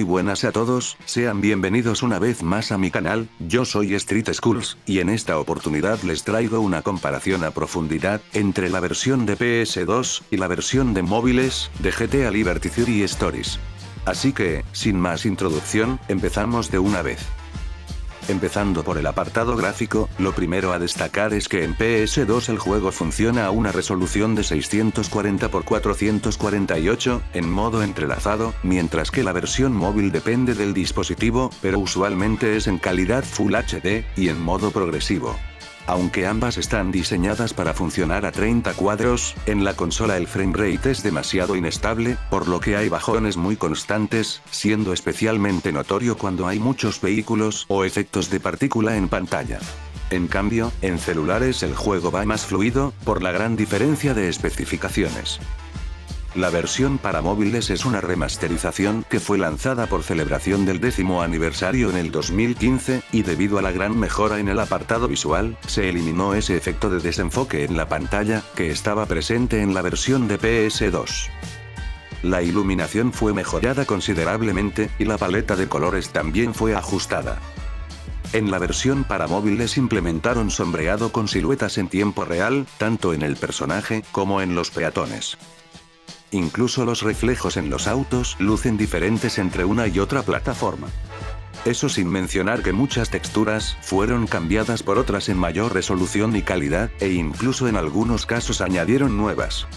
Muy buenas a todos, sean bienvenidos una vez más a mi canal. Yo soy Street Schools, y en esta oportunidad les traigo una comparación a profundidad entre la versión de PS2 y la versión de móviles de GTA Liberty City Stories. Así que, sin más introducción, empezamos de una vez. Empezando por el apartado gráfico, lo primero a destacar es que en PS2 el juego funciona a una resolución de 640 x 448, en modo entrelazado, mientras que la versión móvil depende del dispositivo, pero usualmente es en calidad Full HD, y en modo progresivo. Aunque ambas están diseñadas para funcionar a 30 cuadros, en la consola el framerate es demasiado inestable, por lo que hay bajones muy constantes, siendo especialmente notorio cuando hay muchos vehículos o efectos de partícula en pantalla. En cambio, en celulares el juego va más fluido, por la gran diferencia de especificaciones. La versión para móviles es una remasterización que fue lanzada por celebración del 10º aniversario en el 2015, y debido a la gran mejora en el apartado visual, se eliminó ese efecto de desenfoque en la pantalla, que estaba presente en la versión de PS2. La iluminación fue mejorada considerablemente, y la paleta de colores también fue ajustada. En la versión para móviles implementaron sombreado con siluetas en tiempo real, tanto en el personaje como en los peatones. Incluso los reflejos en los autos lucen diferentes entre una y otra plataforma. Eso sin mencionar que muchas texturas fueron cambiadas por otras en mayor resolución y calidad, e incluso en algunos casos añadieron nuevas.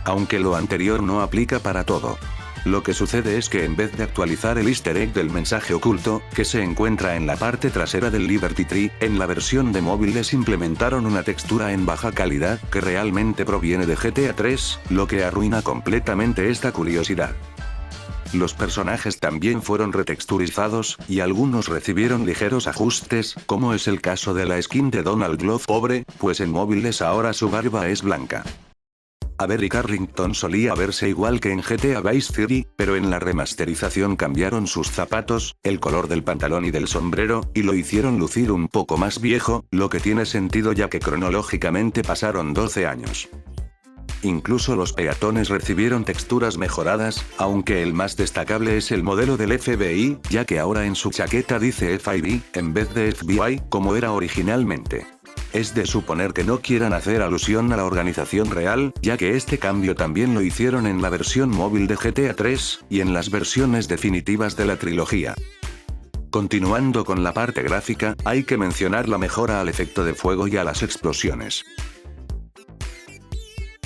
Aunque lo anterior no aplica para todo. Lo que sucede es que en vez de actualizar el easter egg del mensaje oculto, que se encuentra en la parte trasera del Liberty Tree, en la versión de móviles implementaron una textura en baja calidad, que realmente proviene de GTA 3, lo que arruina completamente esta curiosidad. Los personajes también fueron retexturizados, y algunos recibieron ligeros ajustes, como es el caso de la skin de Donald Glover pobre, pues en móviles ahora su barba es blanca. Eric Arlington solía verse igual que en GTA Vice City, pero en la remasterización cambiaron sus zapatos, el color del pantalón y del sombrero, y lo hicieron lucir un poco más viejo, lo que tiene sentido ya que cronológicamente pasaron 12 años. Incluso los peatones recibieron texturas mejoradas, aunque el más destacable es el modelo del FBI, ya que ahora en su chaqueta dice FIB, en vez de FBI, como era originalmente. Es de suponer que no quieran hacer alusión a la organización real, ya que este cambio también lo hicieron en la versión móvil de GTA 3, y en las versiones definitivas de la trilogía. Continuando con la parte gráfica, hay que mencionar la mejora al efecto de fuego y a las explosiones.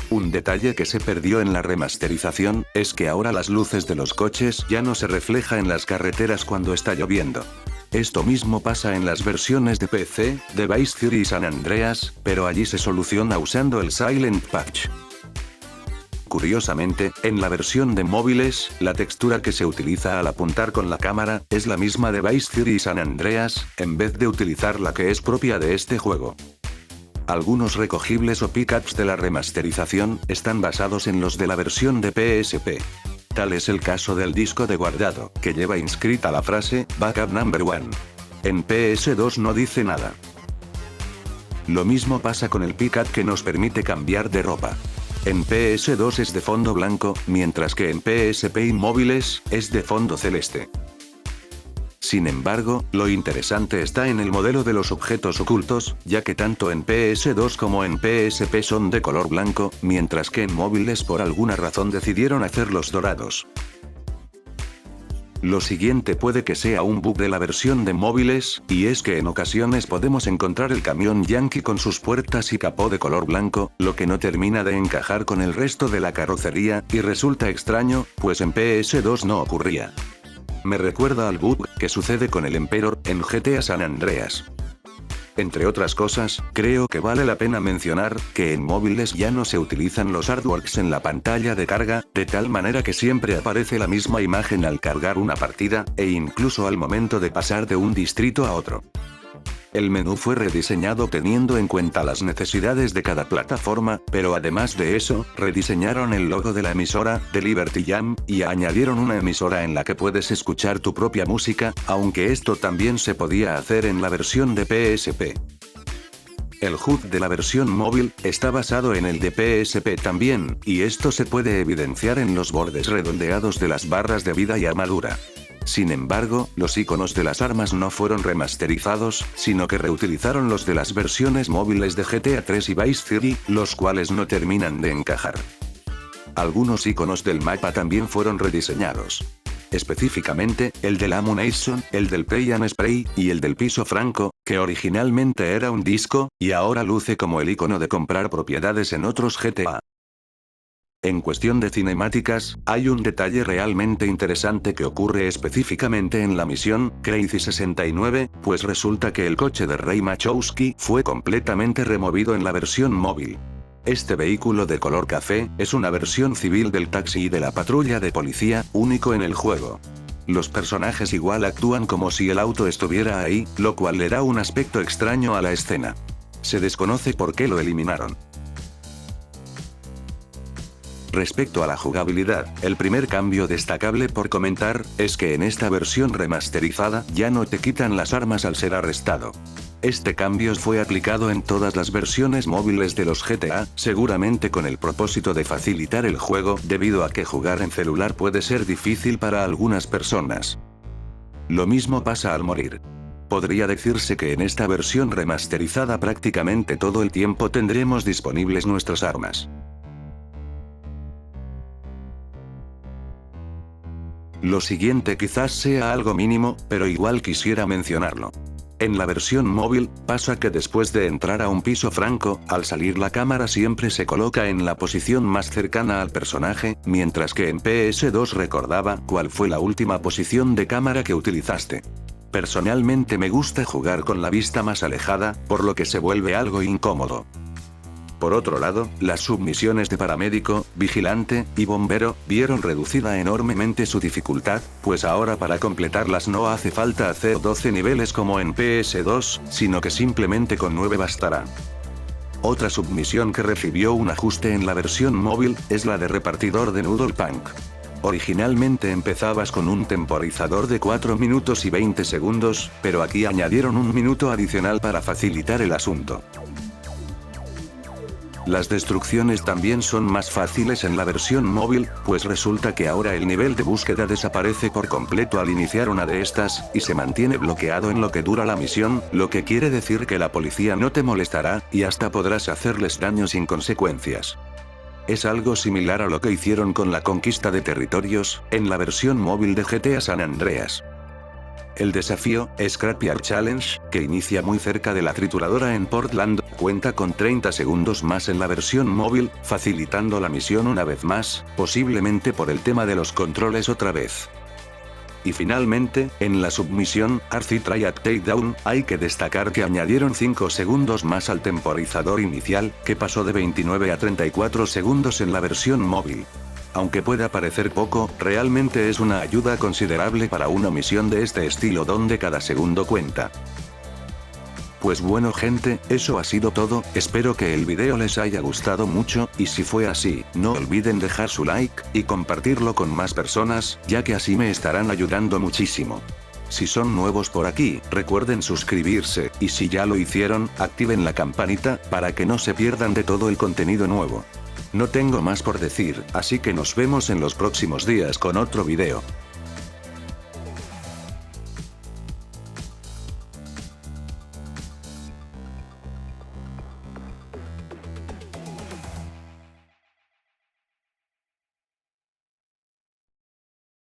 Un detalle que se perdió en la remasterización, es que ahora las luces de los coches ya no se reflejan en las carreteras cuando está lloviendo. Esto mismo pasa en las versiones de PC, de Vice City y San Andreas, pero allí se soluciona usando el Silent Patch. Curiosamente, en la versión de móviles, la textura que se utiliza al apuntar con la cámara, es la misma de Vice City y San Andreas, en vez de utilizar la que es propia de este juego. Algunos recogibles o pickups de la remasterización, están basados en los de la versión de PSP. Tal es el caso del disco de guardado, que lleva inscrita la frase, Backup Number 1. En PS2 no dice nada. Lo mismo pasa con el pickup que nos permite cambiar de ropa. En PS2 es de fondo blanco, mientras que en PSP y móviles, es de fondo celeste. Sin embargo, lo interesante está en el modelo de los objetos ocultos, ya que tanto en PS2 como en PSP son de color blanco, mientras que en móviles por alguna razón decidieron hacerlos dorados. Lo siguiente puede que sea un bug de la versión de móviles, y es que en ocasiones podemos encontrar el camión Yankee con sus puertas y capó de color blanco, lo que no termina de encajar con el resto de la carrocería, y resulta extraño, pues en PS2 no ocurría. Me recuerda al bug que sucede con el Emperor en GTA San Andreas. Entre otras cosas, creo que vale la pena mencionar que en móviles ya no se utilizan los artworks en la pantalla de carga, de tal manera que siempre aparece la misma imagen al cargar una partida, e incluso al momento de pasar de un distrito a otro. El menú fue rediseñado teniendo en cuenta las necesidades de cada plataforma, pero además de eso, rediseñaron el logo de la emisora, de Liberty Jam, y añadieron una emisora en la que puedes escuchar tu propia música, aunque esto también se podía hacer en la versión de PSP. El HUD de la versión móvil está basado en el de PSP también, y esto se puede evidenciar en los bordes redondeados de las barras de vida y armadura. Sin embargo, los iconos de las armas no fueron remasterizados, sino que reutilizaron los de las versiones móviles de GTA 3 y Vice City, los cuales no terminan de encajar. Algunos iconos del mapa también fueron rediseñados. Específicamente, el del Ammunition, el del Pay and Spray, y el del piso franco, que originalmente era un disco, y ahora luce como el icono de comprar propiedades en otros GTA. En cuestión de cinemáticas, hay un detalle realmente interesante que ocurre específicamente en la misión Crazy 69, pues resulta que el coche de Rey Machowski fue completamente removido en la versión móvil. Este vehículo de color café es una versión civil del taxi y de la patrulla de policía, único en el juego. Los personajes igual actúan como si el auto estuviera ahí, lo cual le da un aspecto extraño a la escena. Se desconoce por qué lo eliminaron. Respecto a la jugabilidad, el primer cambio destacable por comentar, es que en esta versión remasterizada, ya no te quitan las armas al ser arrestado. Este cambio fue aplicado en todas las versiones móviles de los GTA, seguramente con el propósito de facilitar el juego, debido a que jugar en celular puede ser difícil para algunas personas. Lo mismo pasa al morir. Podría decirse que en esta versión remasterizada prácticamente todo el tiempo tendremos disponibles nuestras armas. Lo siguiente quizás sea algo mínimo, pero igual quisiera mencionarlo. En la versión móvil, pasa que después de entrar a un piso franco, al salir la cámara siempre se coloca en la posición más cercana al personaje, mientras que en PS2 recordaba cuál fue la última posición de cámara que utilizaste. Personalmente me gusta jugar con la vista más alejada, por lo que se vuelve algo incómodo. Por otro lado, las submisiones de paramédico, vigilante y bombero vieron reducida enormemente su dificultad, pues ahora para completarlas no hace falta hacer 12 niveles como en PS2, sino que simplemente con 9 bastará. Otra submisión que recibió un ajuste en la versión móvil es la de repartidor de Noodle Punk. Originalmente empezabas con un temporizador de 4 minutos y 20 segundos, pero aquí añadieron un minuto adicional para facilitar el asunto. Las destrucciones también son más fáciles en la versión móvil, pues resulta que ahora el nivel de búsqueda desaparece por completo al iniciar una de estas, y se mantiene bloqueado en lo que dura la misión, lo que quiere decir que la policía no te molestará, y hasta podrás hacerles daño sin consecuencias. Es algo similar a lo que hicieron con la conquista de territorios, en la versión móvil de GTA San Andreas. El desafío, Scrapyard Challenge, que inicia muy cerca de la trituradora en Portland, cuenta con 30 segundos más en la versión móvil, facilitando la misión una vez más, posiblemente por el tema de los controles otra vez. Y finalmente, en la submisión, RC Triad Takedown, hay que destacar que añadieron 5 segundos más al temporizador inicial, que pasó de 29 a 34 segundos en la versión móvil. Aunque pueda parecer poco, realmente es una ayuda considerable para una misión de este estilo donde cada segundo cuenta. Pues bueno gente, eso ha sido todo, espero que el video les haya gustado mucho, y si fue así, no olviden dejar su like, y compartirlo con más personas, ya que así me estarán ayudando muchísimo. Si son nuevos por aquí, recuerden suscribirse, y si ya lo hicieron, activen la campanita, para que no se pierdan de todo el contenido nuevo. No tengo más por decir, así que nos vemos en los próximos días con otro video.